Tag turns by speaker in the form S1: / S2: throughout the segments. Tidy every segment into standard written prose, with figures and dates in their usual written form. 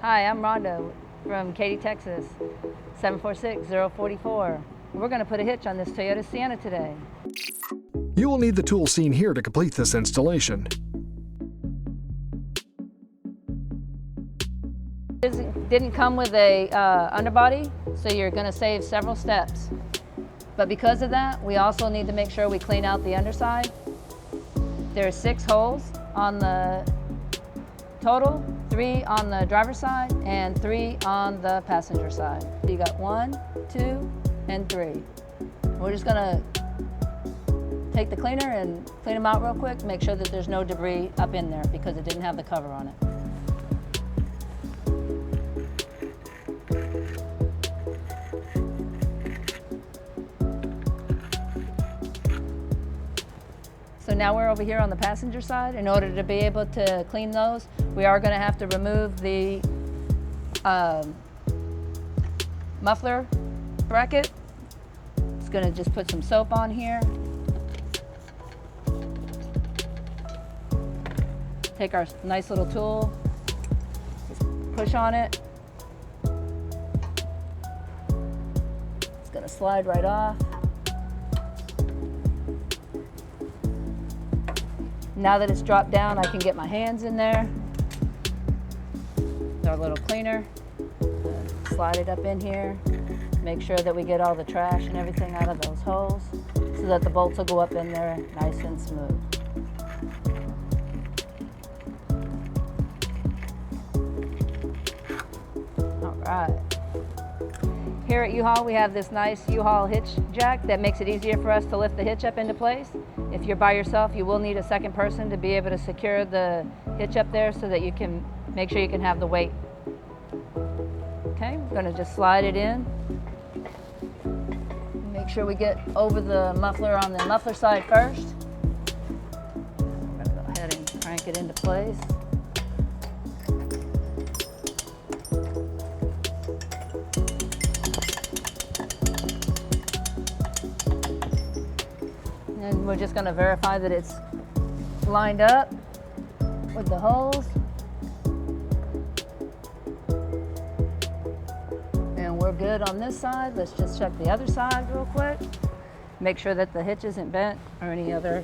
S1: Hi, I'm Rhonda from Katy, Texas, 746-044. We're going to put a hitch on this Toyota Sienna today.
S2: You will need the tools seen here to complete this installation.
S1: It didn't come with a underbody, so you're going to save several steps. But because of that, we also need to make sure we clean out the underside. There are 6 holes on the total, 3 on the driver's side and 3 on the passenger side. You got 1, 2, and 3. We're just gonna take the cleaner and clean them out real quick, make sure that there's no debris up in there because it didn't have the cover on it. So now we're over here on the passenger side. In order to be able to clean those, we are going to have to remove the muffler bracket. It's going to just put some soap on here. Take our nice little tool, just push on it. It's going to slide right off. Now that it's dropped down, I can get my hands in there. With our little cleaner, slide it up in here. Make sure that we get all the trash and everything out of those holes so that the bolts will go up in there nice and smooth. All right. Here at U-Haul, we have this nice U-Haul hitch jack that makes it easier for us to lift the hitch up into place. If you're by yourself, you will need a second person to be able to secure the hitch up there so that you can make sure you can have the weight. Okay, we're going to just slide it in. Make sure we get over the muffler on the muffler side first. We're going to go ahead and crank it into place. And we're just going to verify that it's lined up with the holes. And we're good on this side. Let's just check the other side real quick. Make sure that the hitch isn't bent or any other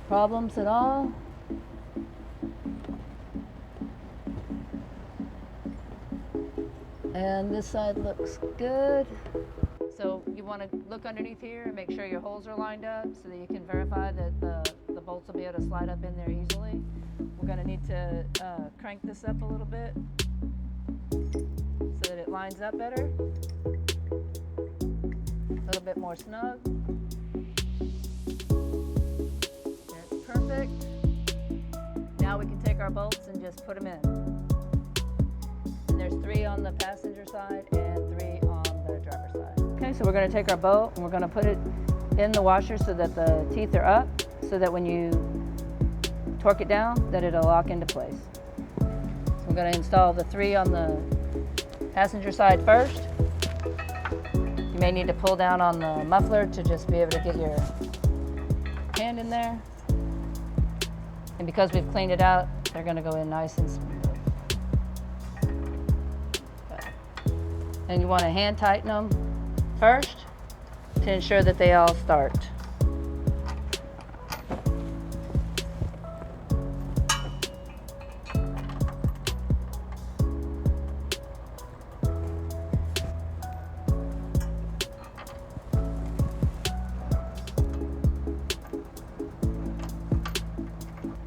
S1: problems at all. And this side looks good. So you want to look underneath here and make sure your holes are lined up so that you can verify that the bolts will be able to slide up in there easily. We're going to need to crank this up a little bit so that it lines up better. A little bit more snug. That's perfect. Now we can take our bolts and just put them in. And there's 3 on the passenger side and 3 on the driver's side. Okay, so we're going to take our bolt and we're going to put it in the washer so that the teeth are up, so that when you torque it down, that it'll lock into place. So we're going to install the 3 on the passenger side first. You may need to pull down on the muffler to just be able to get your hand in there. And because we've cleaned it out, they're going to go in nice and smooth. Okay. And you want to hand tighten them first to ensure that they all start.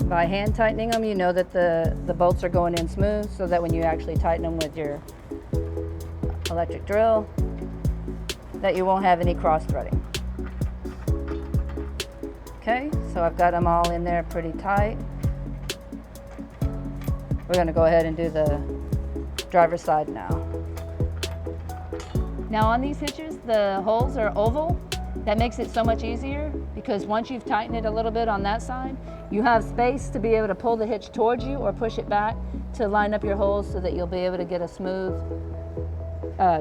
S1: By hand tightening them, you know that the bolts are going in smooth, so that when you actually tighten them with your electric drill, that you won't have any cross threading. Okay, so I've got them all in there pretty tight. We're going to go ahead and do the driver's side now. Now on these hitches, the holes are oval. That makes it so much easier because once you've tightened it a little bit on that side, you have space to be able to pull the hitch towards you or push it back to line up your holes so that you'll be able to get a smooth,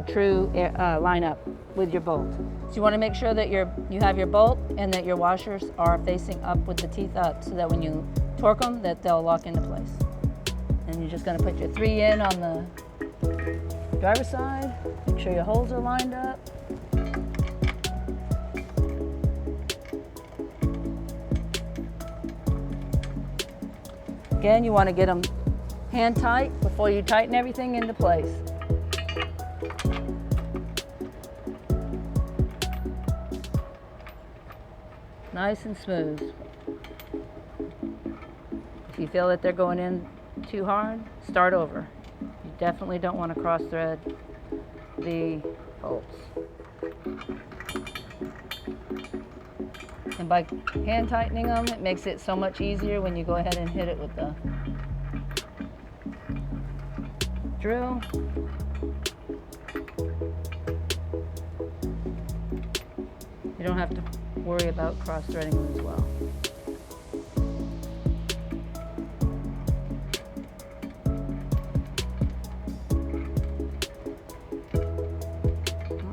S1: true line up with your bolt. So you want to make sure that you have your bolt and that your washers are facing up with the teeth up so that when you torque them, that they'll lock into place. And you're just going to put your 3 in on the Driver's side, make sure your holes are lined up. Again, you want to get them hand tight before you tighten everything into place. Nice and smooth. If you feel that they're going in too hard, start over. You definitely don't want to cross thread the bolts. And by hand tightening them, it makes it so much easier when you go ahead and hit it with the drill. You don't have to worry about cross-threading them as well.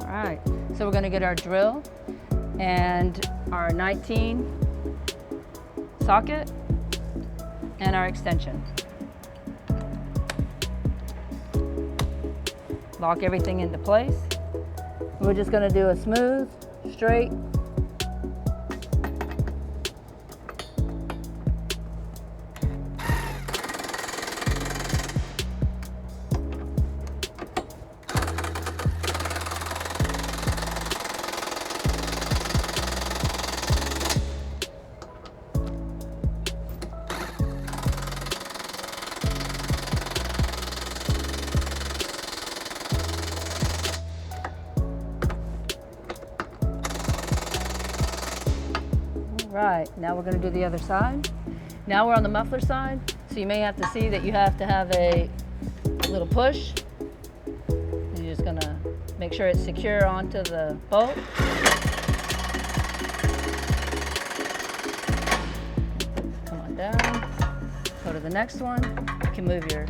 S1: All right, so we're going to get our drill and our 19 socket and our extension. Lock everything into place. We're just going to do a smooth, straight Right, now we're going to do the other side. Now we're on the muffler side, so you may have to see that you have to have a little push. You're just going to make sure it's secure onto the bolt. Come on down, go to the next one. You can move your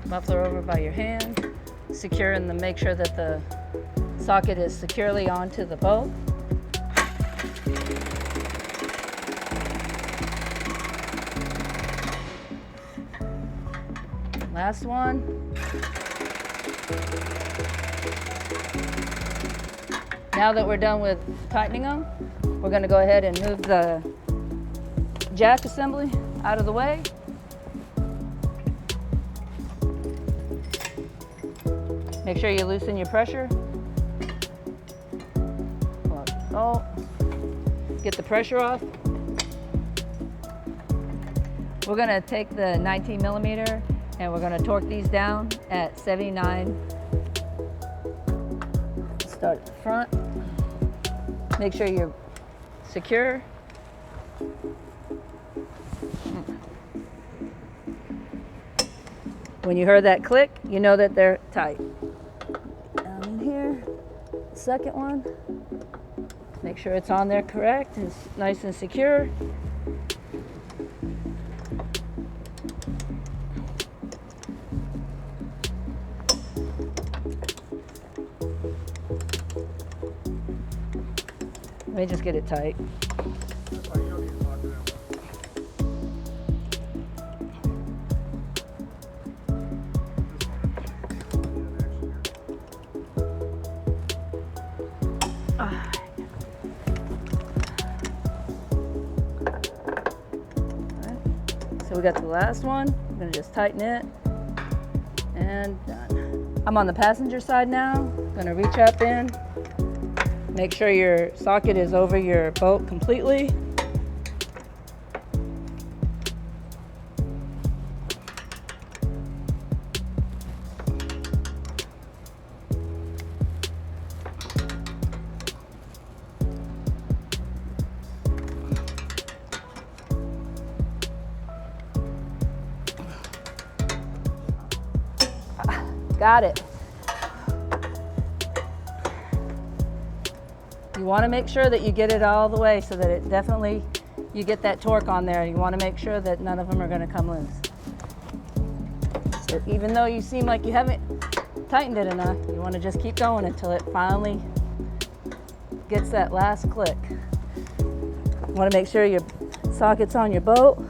S1: muffler over by your hand, secure and then make sure that the socket is securely onto the bolt. Last one. Now that we're done with tightening them, we're going to go ahead and move the jack assembly out of the way. Make sure you loosen your pressure. Oh, get the pressure off. We're going to take the 19 millimeter and we're going to torque these down at 79. Start at the front. Make sure you're secure. When you heard that click, you know that they're tight. Down in here, second one. Make sure it's on there correct and nice and secure. Let me just get it tight. So we got the last one. I'm gonna just tighten it and done. I'm on the passenger side now. I'm gonna reach up in. Make sure your socket is over your bolt completely. Got it. You want to make sure that you get it all the way so that it definitely, you get that torque on there. You want to make sure that none of them are going to come loose. So even though you seem like you haven't tightened it enough, you want to just keep going until it finally gets that last click. You want to make sure your socket's on your bolt.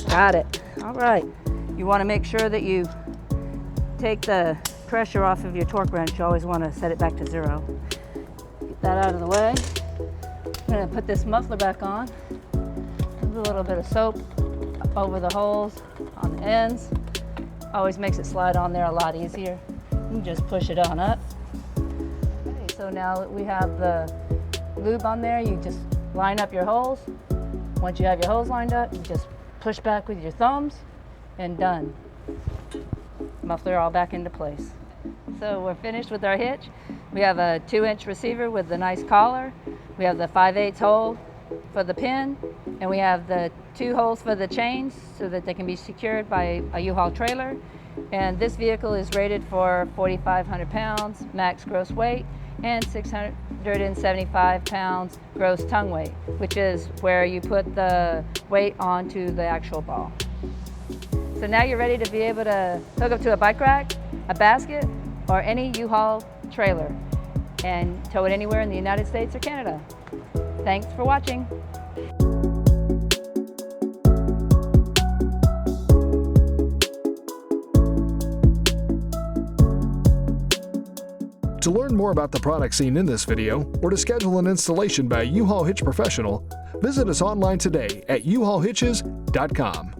S1: Got it. All right. You want to make sure that you take the pressure off of your torque wrench. You always want to set it back to 0. Get that out of the way. I'm going to put this muffler back on. A little bit of soap over the holes on the ends. Always makes it slide on there a lot easier. You just push it on up. Okay, so now that we have the lube on there, you just line up your holes. Once you have your holes lined up, you just push back with your thumbs and done. Muffler all back into place. So we're finished with our hitch. We have a 2-inch receiver with the nice collar. We have the 5/8 hole for the pin, and we have the 2 holes for the chains so that they can be secured by a U-Haul trailer. And this vehicle is rated for 4,500 pounds max gross weight and 675 pounds gross tongue weight, which is where you put the weight onto the actual ball. So now you're ready to be able to hook up to a bike rack, a basket, or any U-Haul trailer and tow it anywhere in the United States or Canada. Thanks for watching.
S2: To learn more about the products seen in this video, or to schedule an installation by a U-Haul Hitch professional, visit us online today at uhaulhitches.com.